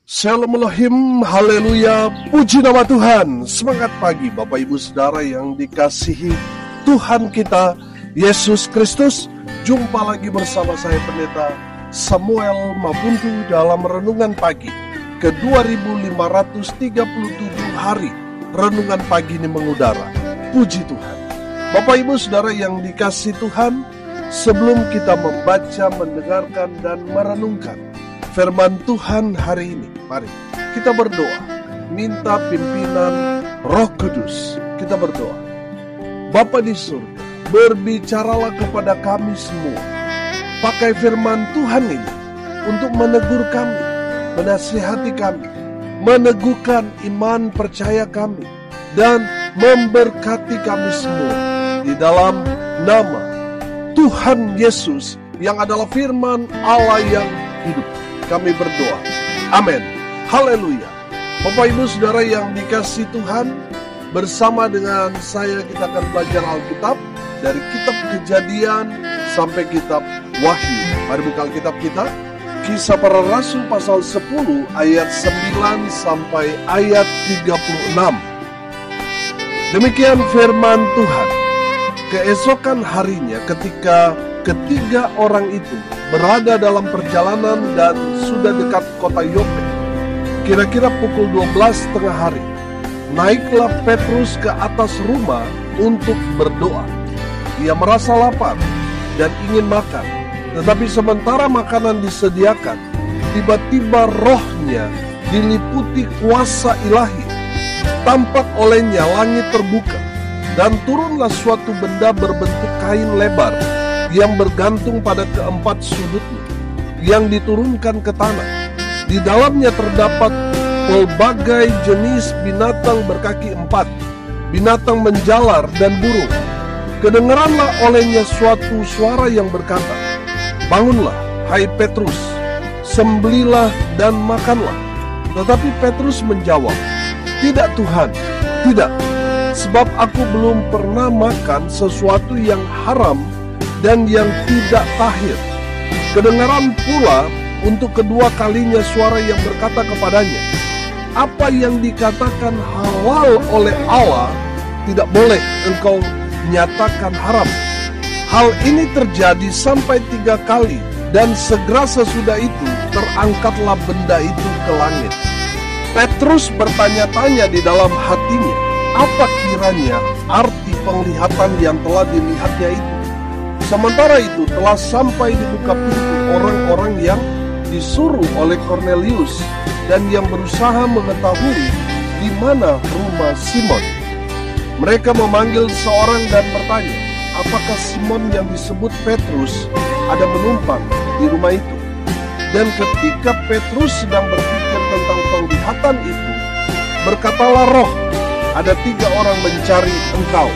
Shalom, haleluya, puji nama Tuhan. Semangat pagi Bapak Ibu Saudara yang dikasihi Tuhan kita Yesus Kristus. Jumpa lagi bersama saya Pendeta Samuel Mabuntu dalam Renungan Pagi ke 2537 hari Renungan Pagi ini mengudara. Puji Tuhan. Bapak Ibu Saudara yang dikasihi Tuhan, sebelum kita membaca, mendengarkan, dan merenungkan firman Tuhan hari ini, mari kita berdoa, minta pimpinan Roh Kudus. Kita berdoa. Bapa di surga, berbicaralah kepada kami semua. Pakai firman Tuhan ini untuk menegur kami, menasihati kami, meneguhkan iman percaya kami, dan memberkati kami semua. Di dalam nama Tuhan Yesus yang adalah firman Allah yang hidup, kami berdoa. Amin. Haleluya. Bapak Ibu Saudara yang dikasihi Tuhan, bersama dengan saya kita akan belajar Alkitab dari kitab Kejadian sampai kitab Wahyu. Mari buka Alkitab kita. Kisah Para Rasul pasal 10 ayat 9 sampai ayat 36. Demikian firman Tuhan. Keesokan harinya ketika ketiga orang itu berada dalam perjalanan dan sudah dekat kota Yope, kira-kira pukul 12 tengah hari, naiklah Petrus ke atas rumah untuk berdoa. Ia merasa lapar dan ingin makan, tetapi sementara makanan disediakan, tiba-tiba rohnya diliputi kuasa ilahi. Tampak olehnya langit terbuka, dan turunlah suatu benda berbentuk kain lebar yang bergantung pada keempat sudutnya, yang diturunkan ke tanah. Di dalamnya terdapat pelbagai jenis binatang berkaki empat, binatang menjalar dan burung. Kedengaranlah olehnya suatu suara yang berkata, "Bangunlah, hai Petrus, sembelilah dan makanlah." Tetapi Petrus menjawab, "Tidak Tuhan, tidak, sebab aku belum pernah makan sesuatu yang haram dan yang tidak tahir." Kedengaran pula untuk kedua kalinya suara yang berkata kepadanya, "Apa yang dikatakan halal oleh Allah, tidak boleh engkau nyatakan haram." Hal ini terjadi sampai 3 kali, dan segera sesudah itu terangkatlah benda itu ke langit. Petrus bertanya-tanya di dalam hatinya, apa kiranya arti penglihatan yang telah dilihatnya itu. Sementara itu telah sampai di buka pintu orang-orang yang disuruh oleh Kornelius dan yang berusaha mengetahui di mana rumah Simon. Mereka memanggil seorang dan bertanya, apakah Simon yang disebut Petrus ada menumpang di rumah itu? Dan ketika Petrus sedang berpikir tentang penglihatan itu, berkatalah roh, ada 3 orang mencari engkau.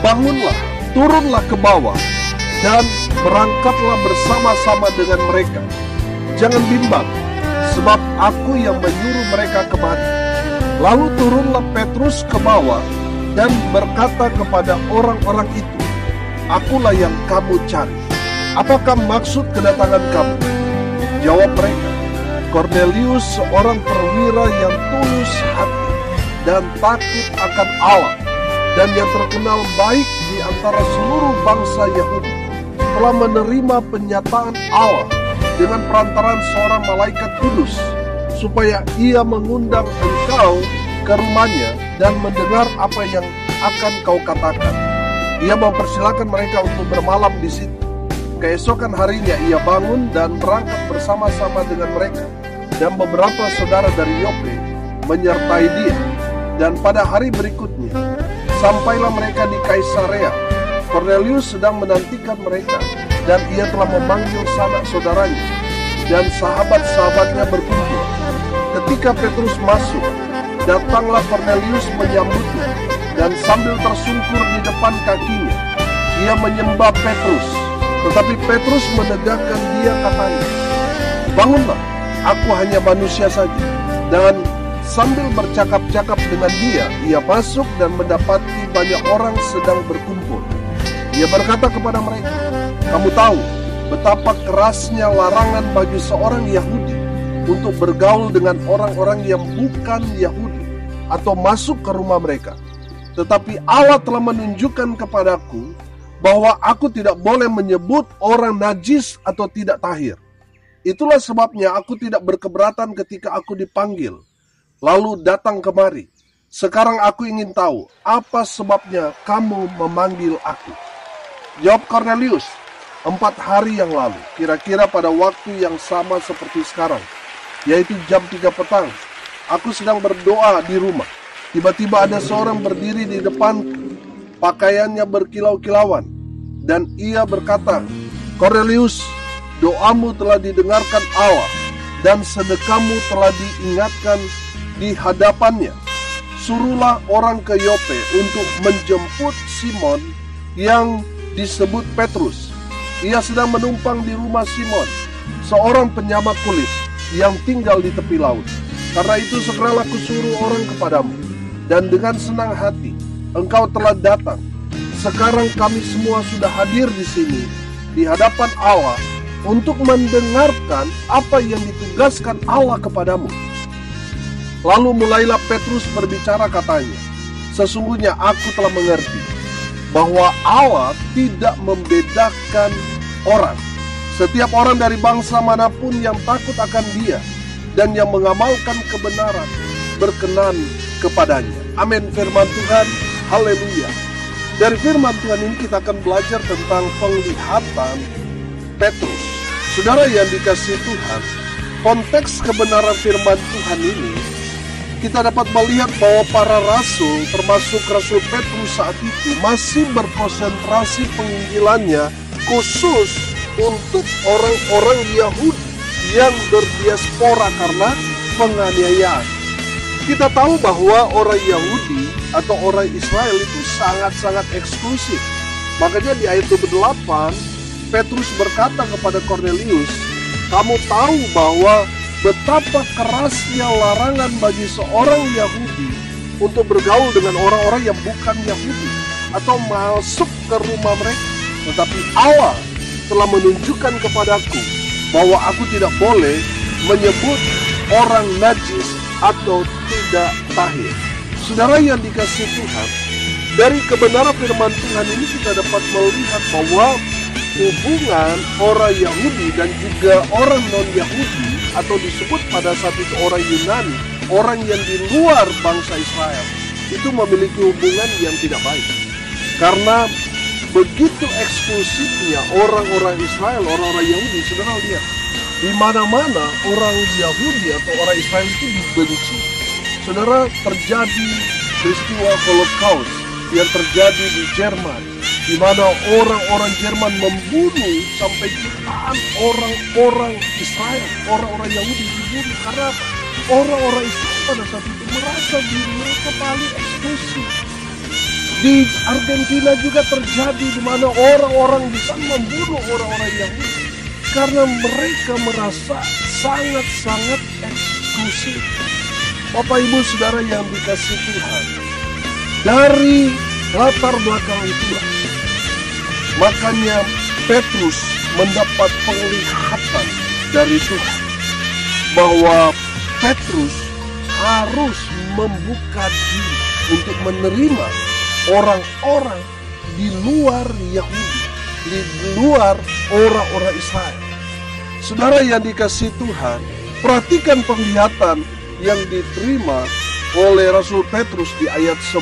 Bangunlah, turunlah ke bawah, dan berangkatlah bersama-sama dengan mereka. Jangan bimbang, sebab aku yang menyuruh mereka kemari. Lalu turunlah Petrus ke bawah dan berkata kepada orang-orang itu, "Akulah yang kamu cari. Apakah maksud kedatangan kamu?" Jawab mereka, "Kornelius, seorang perwira yang tulus hati dan takut akan Allah, dan yang terkenal baik di antara seluruh bangsa Yahudi, telah menerima penyataan Allah dengan perantaran seorang malaikat kudus, supaya ia mengundang engkau ke rumahnya dan mendengar apa yang akan kau katakan." Ia mempersilakan mereka untuk bermalam di situ. Keesokan harinya ia bangun dan berangkat bersama-sama dengan mereka, dan beberapa saudara dari Yope menyertai dia. Dan pada hari berikutnya sampailah mereka di Kaisarea. Kornelius sedang menantikan mereka, dan ia telah memanggil sanak saudaranya dan sahabat-sahabatnya berkumpul. Ketika Petrus masuk, datanglah Kornelius menyambutnya, dan sambil tersungkur di depan kakinya, ia menyembah Petrus. Tetapi Petrus menegakkan dia, katanya, "Bangunlah, aku hanya manusia saja." Dan sambil bercakap-cakap dengan dia, ia masuk dan mendapati banyak orang sedang berkumpul. Ia berkata kepada mereka, "Kamu tahu betapa kerasnya larangan bagi seorang Yahudi untuk bergaul dengan orang-orang yang bukan Yahudi atau masuk ke rumah mereka. Tetapi Allah telah menunjukkan kepadaku bahwa aku tidak boleh menyebut orang najis atau tidak tahir. Itulah sebabnya aku tidak berkeberatan ketika aku dipanggil, lalu datang kemari. Sekarang aku ingin tahu, apa sebabnya kamu memanggil aku? Jawab Kornelius, 4 hari yang lalu, kira-kira pada waktu yang sama seperti sekarang, yaitu jam 3 petang, aku sedang berdoa di rumah. Tiba-tiba ada seorang berdiri di depan, pakaiannya berkilau-kilauan, dan ia berkata, Kornelius, doamu telah didengarkan Allah, dan sedekahmu telah diingatkan di hadapannya. Suruhlah orang ke Yope untuk menjemput Simon yang disebut Petrus. Ia sedang menumpang di rumah Simon, seorang penyamak kulit yang tinggal di tepi laut. Karena itu segeralah kusuruh orang kepadamu, dan dengan senang hati engkau telah datang. Sekarang kami semua sudah hadir di sini di hadapan Allah untuk mendengarkan apa yang ditugaskan Allah kepadamu. Lalu mulailah Petrus berbicara, katanya, sesungguhnya aku telah mengerti bahwa Allah tidak membedakan orang. Setiap orang dari bangsa manapun yang takut akan Dia dan yang mengamalkan kebenaran berkenan kepadanya. Amin. Firman Tuhan. Haleluya. Dari firman Tuhan ini kita akan belajar tentang penglihatan Petrus. Saudara yang dikasihi Tuhan, konteks kebenaran firman Tuhan ini, kita dapat melihat bahwa para rasul, termasuk Rasul Petrus saat itu, masih berkonsentrasi penginjilannya khusus untuk orang-orang Yahudi yang berdiaspora karena penganiayaan. Kita tahu bahwa orang Yahudi atau orang Israel itu sangat-sangat eksklusif. Makanya di ayat 28, Petrus berkata kepada Kornelius, kamu tahu bahwa betapa kerasnya larangan bagi seorang Yahudi untuk bergaul dengan orang-orang yang bukan Yahudi atau masuk ke rumah mereka. Tetapi Allah telah menunjukkan kepadaku bahwa aku tidak boleh menyebut orang najis atau tidak tahir. Saudara yang dikasihi Tuhan, dari kebenaran firman Tuhan ini kita dapat melihat bahwa hubungan orang Yahudi dan juga orang non-Yahudi, atau disebut pada saat itu orang Yunani, orang yang di luar bangsa Israel, itu memiliki hubungan yang tidak baik. Karena begitu eksklusifnya orang-orang Israel, orang-orang Yahudi, saudara lihat, di mana-mana orang Yahudi atau orang Israel itu dibenci. Saudara, terjadi peristiwa Holocaust yang terjadi di Jerman, di mana orang-orang Jerman membunuh sampai jutaan orang-orang Israel, orang-orang Yahudi dibunuh karena orang-orang Israel pada saat itu merasa diri mereka paling eksklusif. Di Argentina juga terjadi di mana orang-orang di sana membunuh orang-orang Yahudi karena mereka merasa sangat-sangat eksklusif. Bapak Ibu Saudara yang dikasihi Tuhan, dari latar belakang itulah makanya Petrus mendapat penglihatan dari Tuhan bahwa Petrus harus membuka diri untuk menerima orang-orang di luar Yahudi, di luar orang-orang Israel. Saudara yang dikasihi Tuhan, perhatikan penglihatan yang diterima oleh Rasul Petrus di ayat 10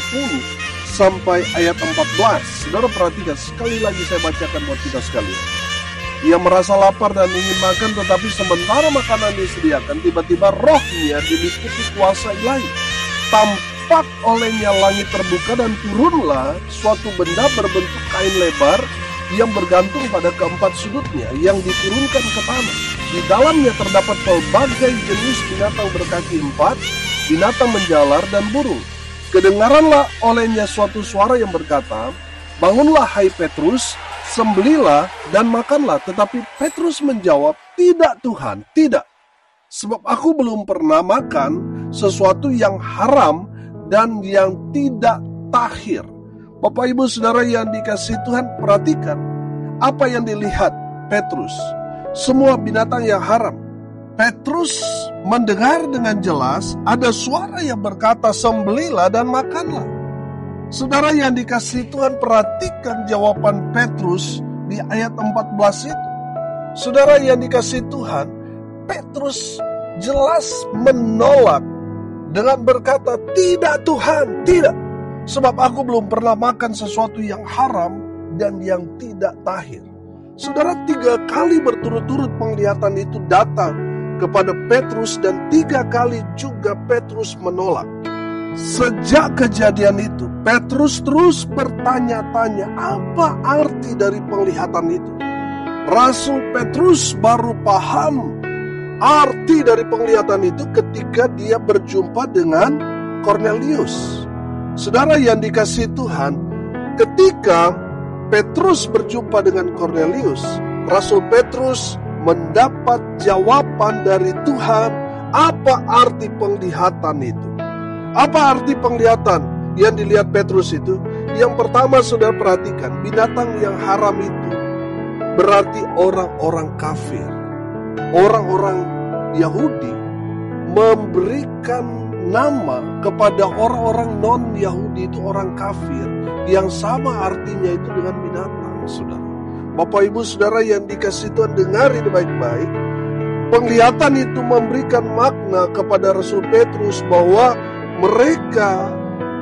sampai ayat 14. Saudara perhatikan, sekali lagi saya bacakan buat kita sekalian. Ia merasa lapar dan ingin makan, tetapi sementara makanan disediakan, tiba-tiba rohnya diliputi kuasa ilahi. Tampak olehnya langit terbuka dan turunlah suatu benda berbentuk kain lebar yang bergantung pada keempat sudutnya, yang diturunkan ke tanah. Di dalamnya terdapat pelbagai jenis binatang berkaki 4, binatang menjalar dan burung. Kedengaranlah olehnya suatu suara yang berkata, bangunlah hai Petrus, sembelilah dan makanlah. Tetapi Petrus menjawab, tidak Tuhan, tidak. Sebab aku belum pernah makan sesuatu yang haram dan yang tidak tahir. Bapak Ibu Saudara yang dikasihi Tuhan, perhatikan apa yang dilihat Petrus. Semua binatang yang haram. Petrus mendengar dengan jelas ada suara yang berkata, "Sembelilah dan makanlah." Saudara yang dikasihi Tuhan, perhatikan jawaban Petrus di ayat 14 itu. Saudara yang dikasihi Tuhan, Petrus jelas menolak dengan berkata, "Tidak Tuhan, tidak. Sebab aku belum pernah makan sesuatu yang haram dan yang tidak tahir." Saudara, 3 kali berturut-turut penglihatan itu datang kepada Petrus dan 3 kali juga Petrus menolak. Sejak kejadian itu, Petrus terus bertanya-tanya apa arti dari penglihatan itu. Rasul Petrus baru paham arti dari penglihatan itu ketika dia berjumpa dengan Kornelius. Saudara yang dikasihi Tuhan, ketika Petrus berjumpa dengan Kornelius, Rasul Petrus mendapat jawaban dari Tuhan apa arti penglihatan itu. Apa arti penglihatan yang dilihat Petrus itu? Yang pertama, saudara perhatikan, binatang yang haram itu berarti orang-orang kafir. Orang-orang Yahudi memberikan nama kepada orang-orang non-Yahudi itu orang kafir, yang sama artinya itu dengan binatang, saudara. Bapak Ibu Saudara yang dikasihi Tuhan, dengar ini baik-baik. Penglihatan itu memberikan makna kepada Rasul Petrus bahwa mereka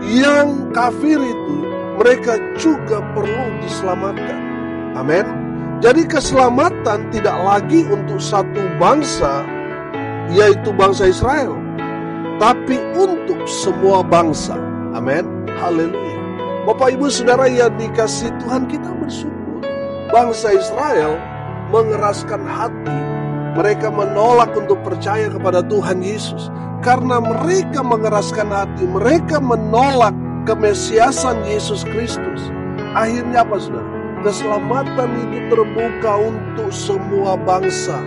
yang kafir itu, mereka juga perlu diselamatkan. Amin. Jadi keselamatan tidak lagi untuk satu bangsa, yaitu bangsa Israel, tapi untuk semua bangsa. Amin. Haleluya. Bapak Ibu Saudara yang dikasihi Tuhan, kita bersyukur bangsa Israel mengeraskan hati. Mereka menolak untuk percaya kepada Tuhan Yesus. Karena mereka mengeraskan hati, mereka menolak kemesiasan Yesus Kristus. Akhirnya apa, saudara? Keselamatan itu terbuka untuk semua bangsa.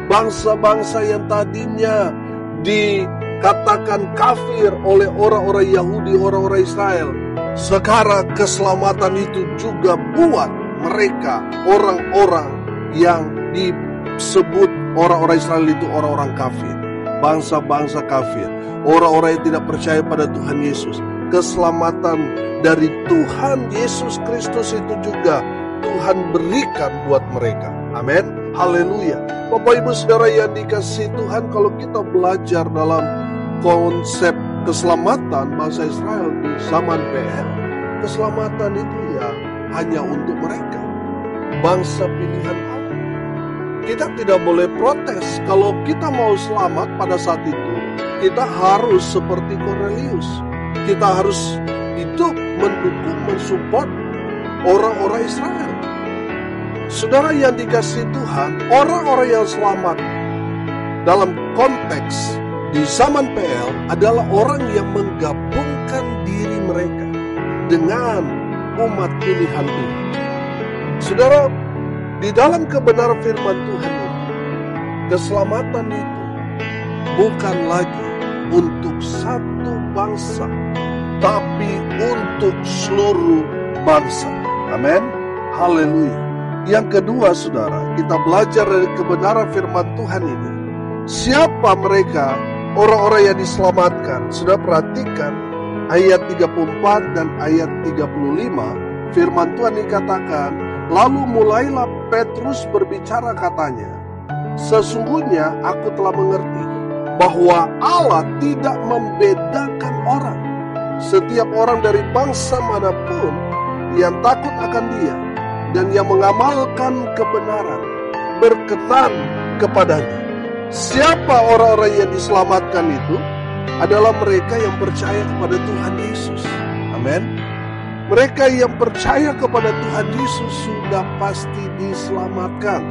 Bangsa-bangsa yang tadinya dikatakan kafir oleh orang-orang Yahudi, orang-orang Israel, sekarang keselamatan itu juga buat mereka, orang-orang yang disebut orang-orang Israel itu orang-orang kafir, bangsa-bangsa kafir, orang-orang yang tidak percaya pada Tuhan Yesus. Keselamatan dari Tuhan Yesus Kristus itu juga Tuhan berikan buat mereka. Amin. Haleluya. Bapak Ibu Saudara yang dikasihi Tuhan, kalau kita belajar dalam konsep keselamatan bangsa Israel di zaman PL, keselamatan itu ya hanya untuk mereka, bangsa pilihan Allah. Kita tidak boleh protes. Kalau kita mau selamat pada saat itu, kita harus seperti Kornelius. Kita harus hidup mendukung, mensupport orang-orang Israel. Saudara yang dikasihi Tuhan, orang-orang yang selamat dalam konteks di zaman PL adalah orang yang menggabungkan diri mereka dengan umat pilihan Tuhan. Saudara, di dalam kebenaran firman Tuhan itu, keselamatan itu bukan lagi untuk satu bangsa, tapi untuk seluruh bangsa. Amin. Haleluya. Yang kedua, saudara, kita belajar dari kebenaran firman Tuhan ini. Siapa mereka, orang-orang yang diselamatkan? Sudah perhatikan ayat 34 dan ayat 35. Firman Tuhan dikatakan, lalu mulailah Petrus berbicara, katanya, sesungguhnya aku telah mengerti bahwa Allah tidak membedakan orang. Setiap orang dari bangsa manapun yang takut akan Dia dan yang mengamalkan kebenaran, berkenan kepadanya. Siapa orang-orang yang diselamatkan itu? Adalah mereka yang percaya kepada Tuhan Yesus. Amin. Mereka yang percaya kepada Tuhan Yesus sudah pasti diselamatkan.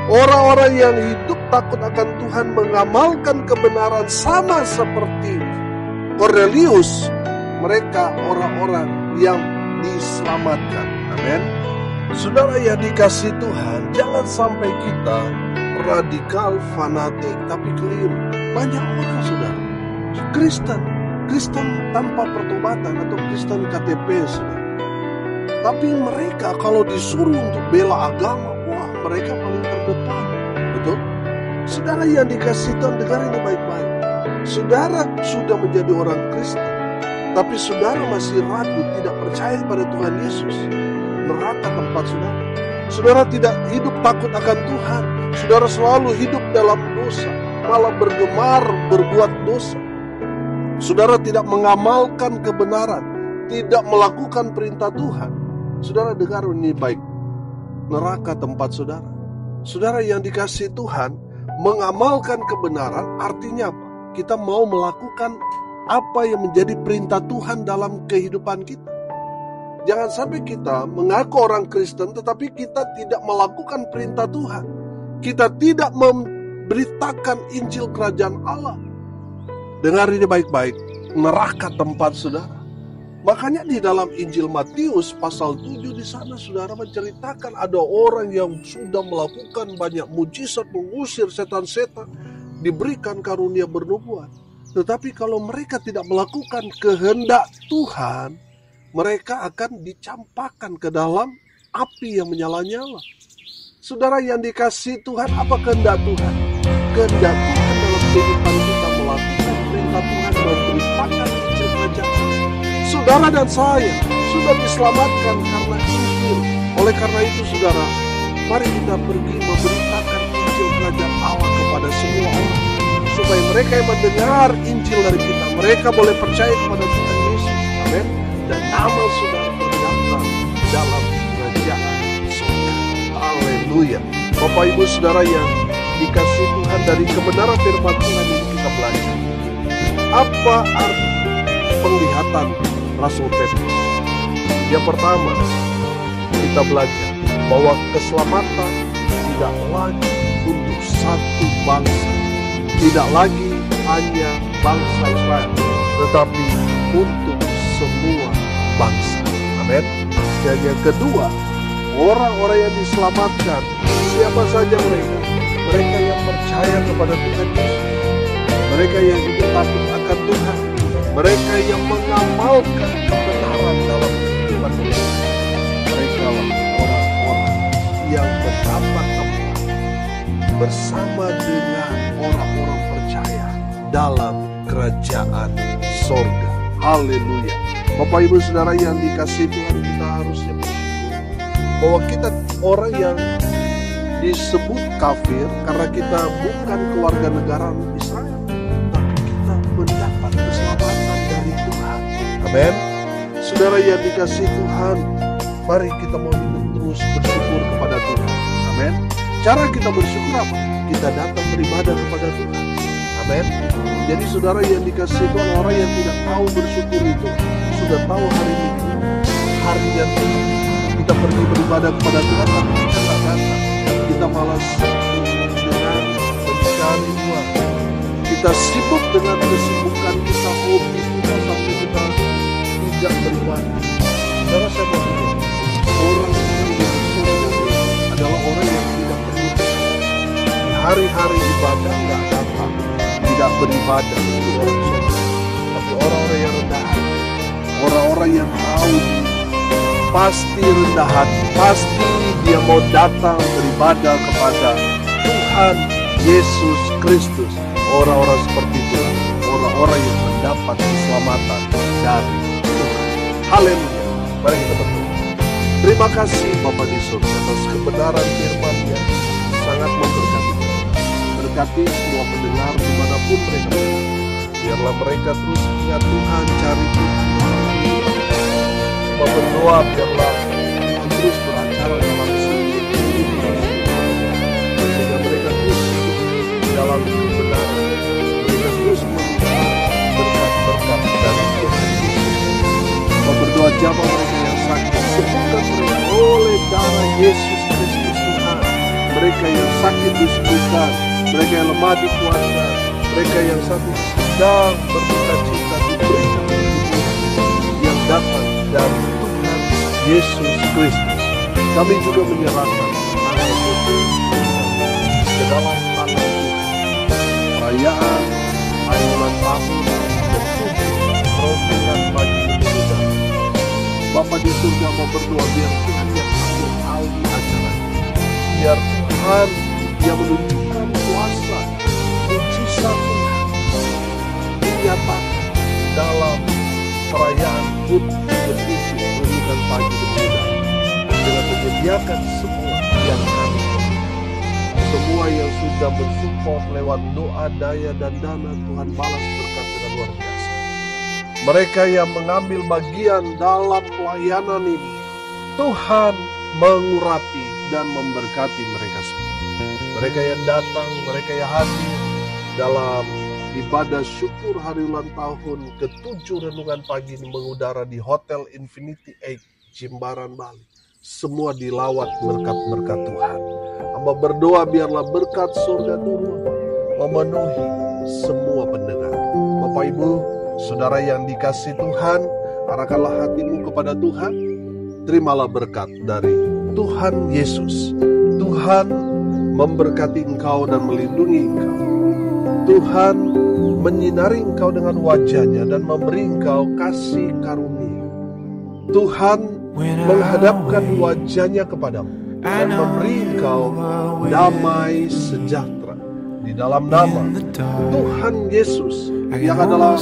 Orang-orang yang hidup takut akan Tuhan, mengamalkan kebenaran sama seperti Kornelius, mereka orang-orang yang diselamatkan. Amin. Saudara yang dikasihi Tuhan, jangan sampai kita radikal, fanatik, tapi keliru. Banyak orang, saudara, Kristen tanpa pertobatan atau Kristen KTP, saudara. Tapi mereka kalau disuruh untuk bela agama, wah, mereka paling terdepan. Betul? Saudara yang dikasihi Tuhan, dengar ini baik-baik. Saudara sudah menjadi orang Kristen, tapi saudara masih ragu, tidak percaya pada Tuhan Yesus. Neraka tempat saudara. Saudara tidak hidup takut akan Tuhan. Saudara selalu hidup dalam dosa, malah bergemar berbuat dosa. Saudara tidak mengamalkan kebenaran, tidak melakukan perintah Tuhan. Saudara dengar ini baik. Neraka tempat saudara. Saudara yang dikasihi Tuhan, mengamalkan kebenaran artinya apa? Kita mau melakukan apa yang menjadi perintah Tuhan dalam kehidupan kita. Jangan sampai kita mengaku orang Kristen tetapi kita tidak melakukan perintah Tuhan. Kita tidak memberitakan Injil Kerajaan Allah. Dengar ini baik-baik, neraka tempat saudara. Makanya di dalam Injil Matius pasal 7 di sana saudara menceritakan ada orang yang sudah melakukan banyak mujizat, mengusir setan-setan, diberikan karunia bernubuat. Tetapi kalau mereka tidak melakukan kehendak Tuhan, mereka akan dicampakkan ke dalam api yang menyala-nyala. Saudara yang dikasihi Tuhan, apa kehendak Tuhan? Kehendak Tuhan dalam kehidupan kita melakukan perintah Tuhan, memberitakan Injil Kerajaan. Saudara dan saya sudah diselamatkan karena Injil. Oleh karena itu saudara, mari kita pergi memberitakan Injil Kerajaan Allah kepada semua orang, supaya mereka yang mendengar Injil dari kita, mereka boleh percaya kepada Tuhan Yesus. Amin. Dan nama saudara terdaftar dalam kerajaan surga. Haleluya. Bapak Ibu Saudara yang dikasihi Tuhan, dari kebenaran firman Tuhan ini kita belajar. Apa arti penglihatan Rasul Petrus? Yang pertama, kita belajar bahwa keselamatan tidak lagi untuk satu bangsa, tidak lagi hanya bangsa Israel, tetapi untuk semua bangsa. Amin. Dan yang kedua, orang-orang yang diselamatkan, siapa saja mereka? Mereka yang percaya kepada Tuhan Yesus, mereka yang hidup takut akan Tuhan, mereka yang mengamalkan kebenaran dalam kehidupan mereka. Mereka lah orang-orang yang mendapat tempat bersama dengan orang-orang percaya dalam kerajaan sorga. Haleluya. Bapak Ibu Saudara yang dikasihi Tuhan, kita harusnya bersyukur bahwa kita orang yang disebut kafir karena kita bukan keluarga negara Israel, tapi kita mendapat keselamatan dari Tuhan. Amin. Saudara yang dikasihi Tuhan, mari kita mau terus bersyukur kepada Tuhan. Amin. Cara kita bersyukur apa? Kita datang beribadah kepada Tuhan. Amin. Jadi saudara yang dikasihi Tuhan, orang yang tidak tahu bersyukur itu sudah tahu hari Minggu, hari yang kita pergi beribadah kepada Tuhan, tapi kita tidak datang. Kita malas dengan mencari uang. Kita sibuk dengan kesibukan kita, hobi kita, sampai kita tidak beribadah. Saudara, saya mau bilang, orang yang surga adalah orang yang tidak perlu di hari-hari ibadah nggak datang, tidak beribadah, itu orang surga. Tapi orang-orang yang rendah hati, orang-orang yang tahu pasti rendah hati, pasti dia mau datang beribadah kepada Tuhan Yesus Kristus. Orang-orang seperti itu, orang-orang yang mendapat keselamatan dari Tuhan. Haleluya. Mari kita berdoa. Terima kasih Bapa di surga atas kebenaran firman-Nya, sangat memberkati. Berkati semua pendengar dimanapun mereka berada. Biarlah mereka terus ingat Tuhan, cari Tuhan. Berdoa biarlah terus beracara dalam setiap kehidupan, sehingga mereka terus hidup dalam kebenaran, mereka terus meminta berkat-berkat dari Tuhan Yesus. Berdoa jamah mereka yang sakit, sembuhkan mereka oleh darah Yesus Kristus Tuhan. Mereka yang sakit disembuhkan, mereka yang lemah dikuatkan, mereka yang sakit sedang berduka cita diberikan kesembuhan yang datang dari Tuhan Yesus Kristus. Kami juga menyerahkan anak itu ke dalam tangan Tuhan. Perayaan ulang tahun dan tujuh rombongan pagi muda. Bapa di surga mau berdoa biar Tuhan yang ambil alih acara, biar Tuhan yang menunjukkan kuasa perayaan HUT ke-7 Renungan Pagi dan Muda dengan menyediakan semua yang ada, semua yang sudah mensupport lewat doa, daya, dan dana. Tuhan balas berkat dengan luar biasa. Mereka yang mengambil bagian dalam pelayanan ini, Tuhan mengurapi dan memberkati mereka semua. Mereka yang datang, mereka yang hadir dalam ibadah syukur hari ulang tahun ke-7 Renungan Pagi ini mengudara di Hotel Infinity Eight, Jimbaran, Bali. Semua dilawat berkat-berkat Tuhan. Hamba berdoa biarlah berkat surga turun memenuhi semua pendengar. Bapak Ibu, saudara yang dikasihi Tuhan, arahkanlah hatimu kepada Tuhan. Terimalah berkat dari Tuhan Yesus. Tuhan memberkati engkau dan melindungi engkau. Tuhan menyinari engkau dengan wajah-Nya dan memberi engkau kasih karunia. Tuhan menghadapkan wajah-Nya kepadamu dan memberi engkau damai sejahtera. Di dalam nama Tuhan Yesus yang adalah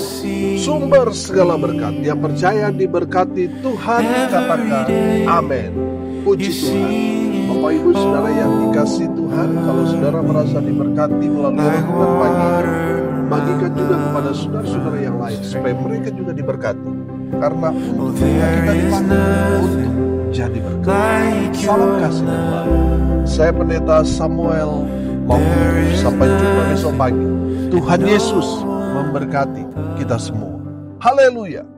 sumber segala berkat, yang percaya diberkati Tuhan, katakan amin. Puji Tuhan. Bapak Ibu saudara yang dikasihi Tuhan, kalau saudara merasa diberkati melalui renungan pagi, bagikan juga kepada saudara-saudara yang lain supaya mereka juga diberkati. Karena untungnya kita dipanggil untuk jadi berkat. Salam kasih Tuhan. Saya Pendeta Samuel Maukutu. Sampai jumpa besok pagi. Tuhan Yesus memberkati kita semua. Haleluya.